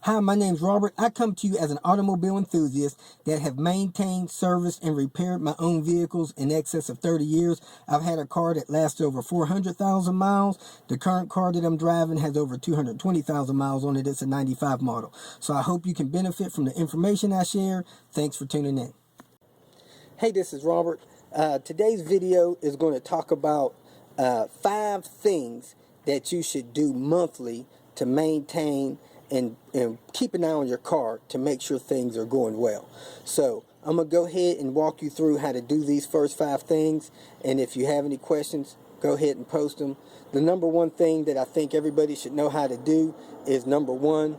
Hi, my name's Robert. I come to you as an automobile enthusiast that have maintained, serviced, and repaired my own vehicles in excess of 30 years. I've had a car that lasts over 400,000 miles. The current car that I'm driving has over 220,000 miles on it. It's a 95 model. So I hope you can benefit from the information I share. Thanks for tuning in. Hey, this is Robert. Today's video is going to talk about 5 things that you should do monthly to maintain and keep an eye on your car to make sure things are going well. So I'm going to go ahead and walk you through how to do these first 5 things, and if you have any questions, go ahead and post them. The number one thing that I think everybody should know how to do is, number one,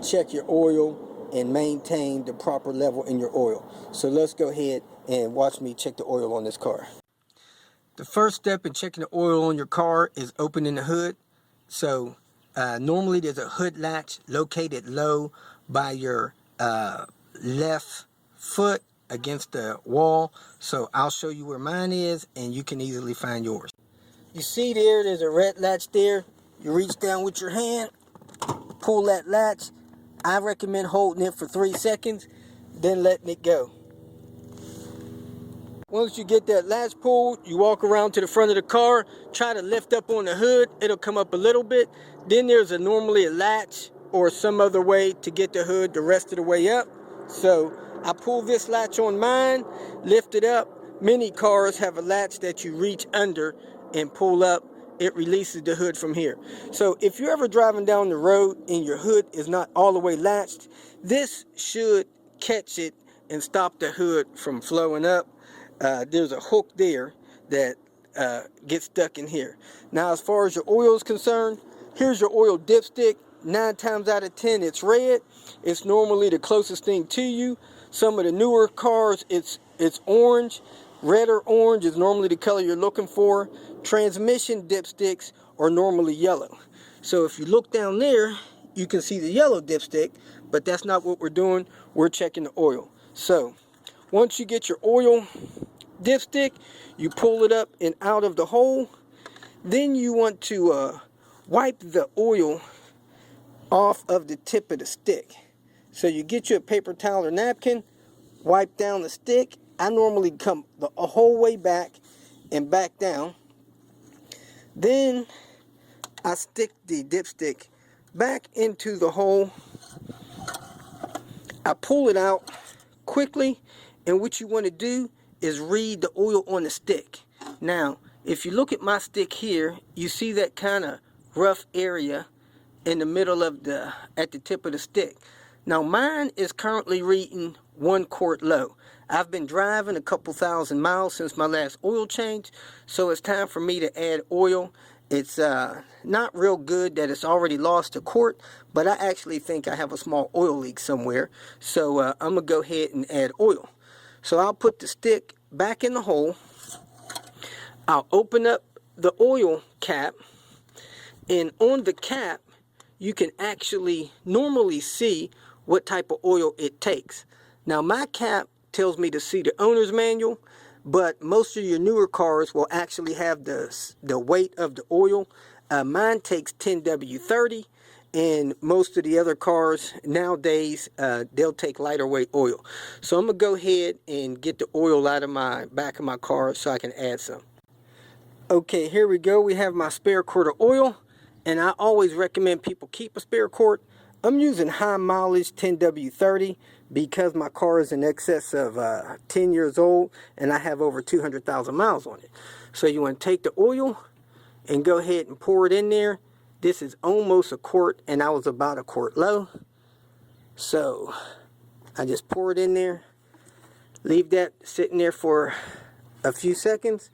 check your oil and maintain the proper level in your oil. So let's go ahead and watch me check the oil on this car. The first step in checking the oil on your car is opening the hood. So normally there's a hood latch located low by your left foot against the wall. So I'll show you where mine is and you can easily find yours. You see there's a red latch there. You reach down with your hand, pull that latch. I recommend holding it for 3 seconds, then letting it go. Once you get that latch pulled, you walk around to the front of the car, try to lift up on the hood. It'll come up a little bit. Then there's normally a latch or some other way to get the hood the rest of the way up. So I pull this latch on mine, lift it up. Many cars have a latch that you reach under and pull up. It releases the hood from here. So if you're ever driving down the road and your hood is not all the way latched, this should catch it and stop the hood from flowing up. There's a hook there that gets stuck in here. Now, as far as your oil is concerned, here's your oil dipstick. 9 times out of 10, it's red. It's normally the closest thing to you. Some of the newer cars, it's orange. Red or orange is normally the color you're looking for. Transmission dipsticks are normally yellow. So if you look down there, you can see the yellow dipstick, but that's not what we're doing. We're checking the oil. So once you get your oil dipstick, you pull it up and out of the hole. Then you want to wipe the oil off of the tip of the stick. So you get you a paper towel or napkin, wipe down the stick. I normally come the whole way back and back down. Then I stick the dipstick back into the hole. I pull it out quickly, and what you want to do is read the oil on the stick. Now, if you look at my stick here, you see that kind of rough area in the middle of at the tip of the stick. Now, mine is currently reading 1 quart low. I've been driving a couple thousand miles since my last oil change, so it's time for me to add oil. It's not real good that it's already lost a quart, but I actually think I have a small oil leak somewhere, so I'm going to go ahead and add oil. So I'll put the stick back in the hole. I'll open up the oil cap, and on the cap, you can actually normally see what type of oil it takes. Now, my cap tells me to see the owner's manual, but most of your newer cars will actually have the weight of the oil. Mine takes 10W30, and most of the other cars nowadays, they'll take lighter weight oil. So I'm going to go ahead and get the oil out of my back of my car so I can add some. Okay, here we go. We have my spare quart of oil, and I always recommend people keep a spare quart. I'm using high mileage 10W30 because my car is in excess of 10 years old and I have over 200,000 miles on it. So you want to take the oil and go ahead and pour it in there. This is almost a quart and I was about a quart low. So I just pour it in there, leave that sitting there for a few seconds,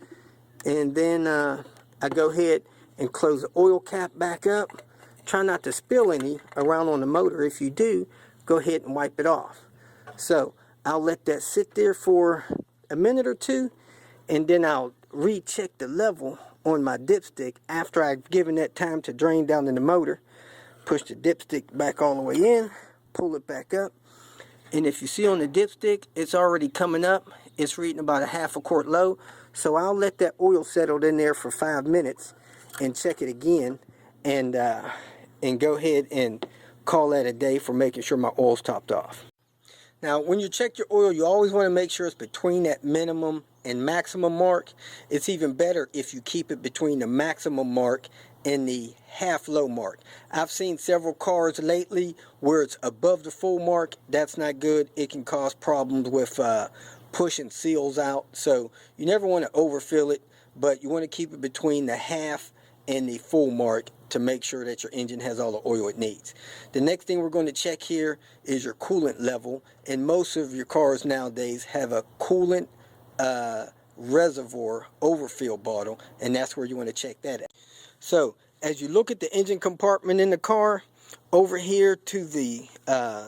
and then I go ahead and close the oil cap back up. Try not to spill any around on the motor. If you do, go ahead and wipe it off. So I'll let that sit there for a minute or two, and then I'll recheck the level on my dipstick after I've given that time to drain down in the motor. Push the dipstick back all the way in, pull it back up, and if you see on the dipstick, it's already coming up. It's reading about a half a quart low. So I'll let that oil settle in there for 5 minutes and check it again, and go ahead and call that a day for making sure my oil's topped off. Now, when you check your oil, you always want to make sure it's between that minimum and maximum mark. It's even better if you keep it between the maximum mark and the half low mark. I've seen several cars lately where it's above the full mark. That's not good. It can cause problems with pushing seals out. So you never want to overfill it, but you want to keep it between the half and the full mark to make sure that your engine has all the oil it needs. The next thing we're going to check here is your coolant level, and most of your cars nowadays have a coolant reservoir overfill bottle, and that's where you want to check that at. So as you look at the engine compartment in the car, over here to the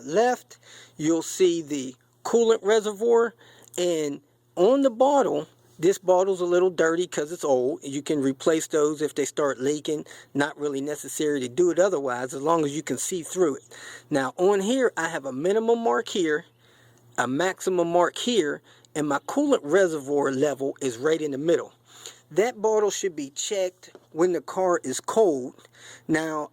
left, you'll see the coolant reservoir, and on the bottle, this bottle's a little dirty because it's old. You can replace those if they start leaking. Not really necessary to do it otherwise, as long as you can see through it. Now on here, I have a minimum mark here, a maximum mark here, and my coolant reservoir level is right in the middle. That bottle should be checked when the car is cold. Now,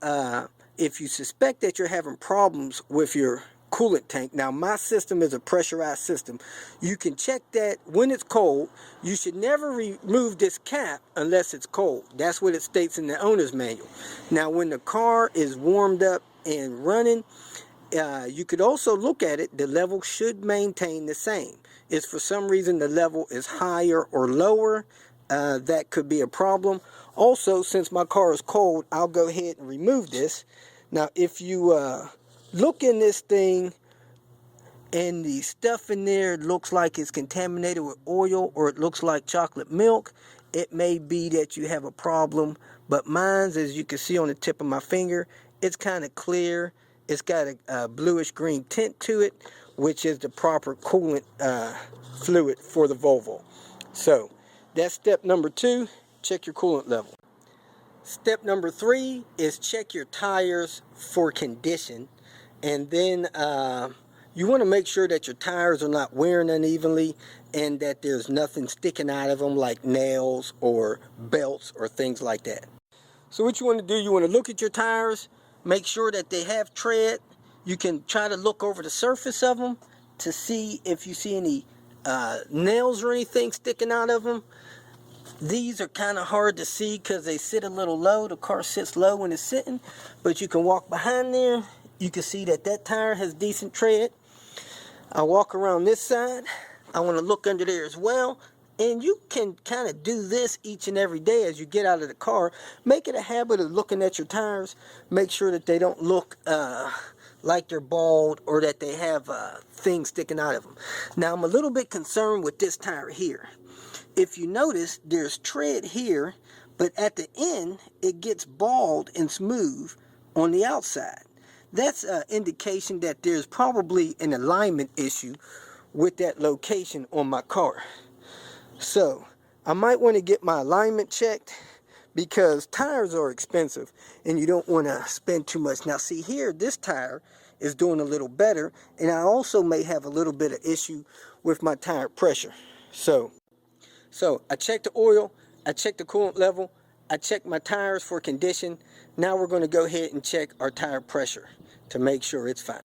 if you suspect that you're having problems with your coolant tank, now my system is a pressurized system, you can check that when it's cold. You should never remove this cap unless it's cold. That's what it states in the owner's manual. Now when the car is warmed up and running, you could also look at it. The level should maintain the same. If for some reason the level is higher or lower, that could be a problem. Also, since my car is cold, I'll go ahead and remove this. Now if you look in this thing and the stuff in there looks like it's contaminated with oil, or it looks like chocolate milk, it may be that you have a problem. But mine's, as you can see on the tip of my finger, it's kind of clear. It's got a bluish green tint to it, which is the proper coolant fluid for the Volvo. So that's step number 2, check your coolant level. Step number 3 is check your tires for condition. And then you want to make sure that your tires are not wearing unevenly and that there's nothing sticking out of them like nails or belts or things like that. So what you want to do, you want to look at your tires, make sure that they have tread. You can try to look over the surface of them to see if you see any nails or anything sticking out of them. These are kind of hard to see because they sit a little low. The car sits low when it's sitting, but you can walk behind there. You can see that that tire has decent tread. I walk around this side. I want to look under there as well. And you can kind of do this each and every day as you get out of the car. Make it a habit of looking at your tires. Make sure that they don't look like they're bald or that they have things sticking out of them. Now, I'm a little bit concerned with this tire here. If you notice, there's tread here, but at the end, it gets bald and smooth on the outside. That's an indication that there's probably an alignment issue with that location on my car. So I might want to get my alignment checked because tires are expensive and you don't want to spend too much. Now see here, this tire is doing a little better, and I also may have a little bit of issue with my tire pressure. So I checked the oil, I checked the coolant level, I checked my tires for condition. Now we're going to go ahead and check our tire pressure to make sure it's fine.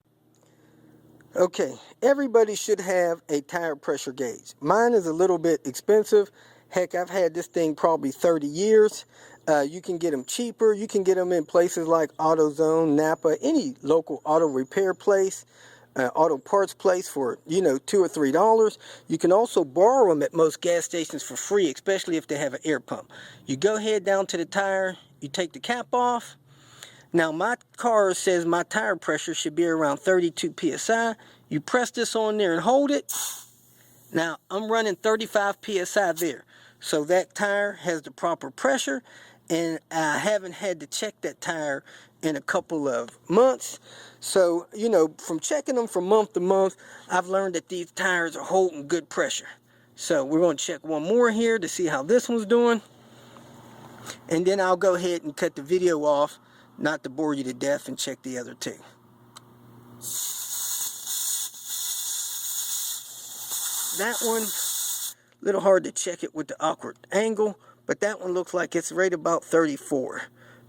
Okay, everybody should have a tire pressure gauge. Mine is a little bit expensive. Heck, I've had this thing probably 30 years. You can get them cheaper. You can get them in places like AutoZone, Napa, any local auto repair place, auto parts place for, $2 or $3. You can also borrow them at most gas stations for free, especially if they have an air pump. You go ahead down to the tire, you take the cap off. Now my car says my tire pressure should be around 32 psi. You press this on there and hold it. Now I'm running 35 psi there. So that tire has the proper pressure, and I haven't had to check that tire in a couple of months. So, from checking them from month to month, I've learned that these tires are holding good pressure. So we're going to check one more here to see how this one's doing. And then I'll go ahead and cut the video off, not to bore you to death, and check the other two. That one, a little hard to check it with the awkward angle, but that one looks like it's right about 34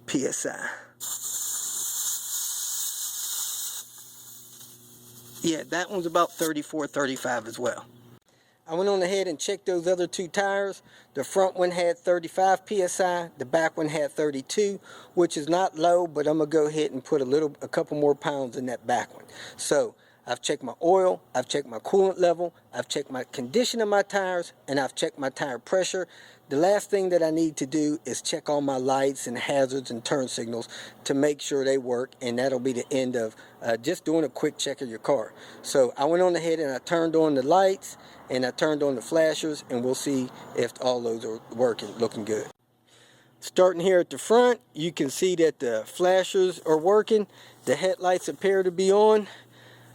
psi. Yeah, that one's about 34, 35 as well. I went on ahead and checked those other two tires. The front one had 35 psi, the back one had 32, which is not low, but I'm gonna go ahead and put a couple more pounds in that back one. So I've checked my oil, I've checked my coolant level, I've checked my condition of my tires, and I've checked my tire pressure. The last thing that I need to do is check all my lights and hazards and turn signals to make sure they work, and that'll be the end of just doing a quick check of your car. So I went on ahead and I turned on the lights and I turned on the flashers, and we'll see if all those are working, looking good. Starting here at the front, you can see that the flashers are working. The headlights appear to be on.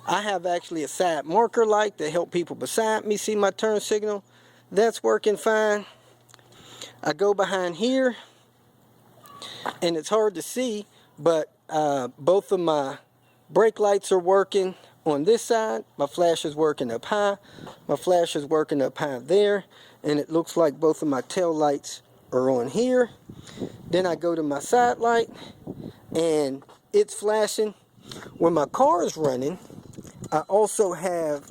I have actually a side marker light to help people beside me see my turn signal. That's working fine. I go behind here, and it's hard to see, but both of my brake lights are working on this side. My flash is working up high. My flash is working up high there, and it looks like both of my tail lights are on here. Then I go to my side light, and it's flashing. When my car is running, I also have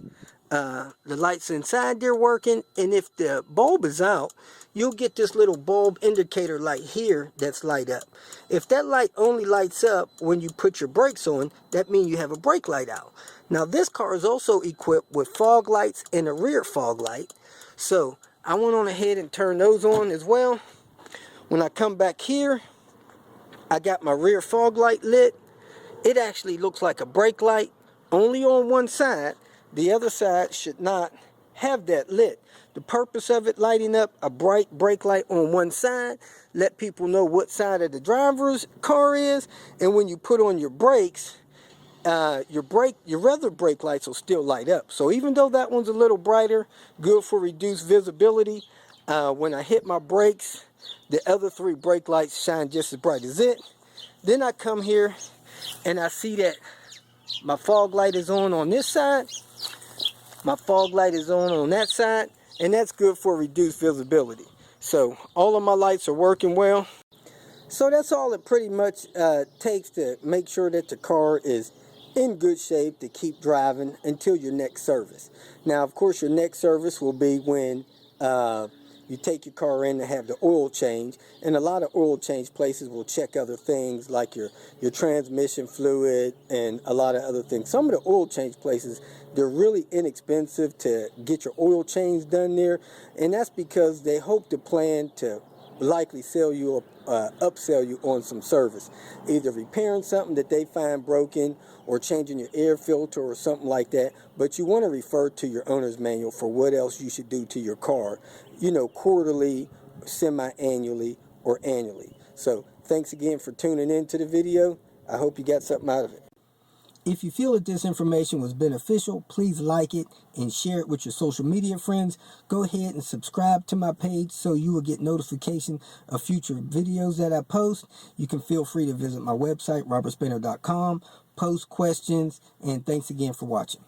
the lights inside there working, and if the bulb is out, you'll get this little bulb indicator light here that's light up. If that light only lights up when you put your brakes on, that means you have a brake light out. Now this car is also equipped with fog lights and a rear fog light, so I went on ahead and turned those on as well. When I come back here, I got my rear fog light lit. It actually looks like a brake light, only on one side. The other side should not have that lit. The purpose of it lighting up a bright brake light on one side, let people know what side of the driver's car is, and when you put on your brakes, your other brake lights will still light up. So even though that one's a little brighter, good for reduced visibility, when I hit my brakes, the other three brake lights shine just as bright as it. Then I come here and I see that my fog light is on this side, my fog light is on that side, and that's good for reduced visibility. So all of my lights are working well. So that's all it pretty much takes to make sure that the car is in good shape to keep driving until your next service. Now, of course, your next service will be when you take your car in to have the oil change, and a lot of oil change places will check other things like your transmission fluid and a lot of other things. Some of the oil change places, they're really inexpensive to get your oil change done there, and that's because they hope to plan to likely sell you upsell you on some service, either repairing something that they find broken or changing your air filter or something like that. But you want to refer to your owner's manual for what else you should do to your car, you know, quarterly, semi-annually, or annually. So thanks again for tuning in to the video. I hope you got something out of it. If you feel that this information was beneficial, please like it and share it with your social media friends. Go ahead and subscribe to my page so you will get notification of future videos that I post. You can feel free to visit my website, robertspinner.com, post questions, and thanks again for watching.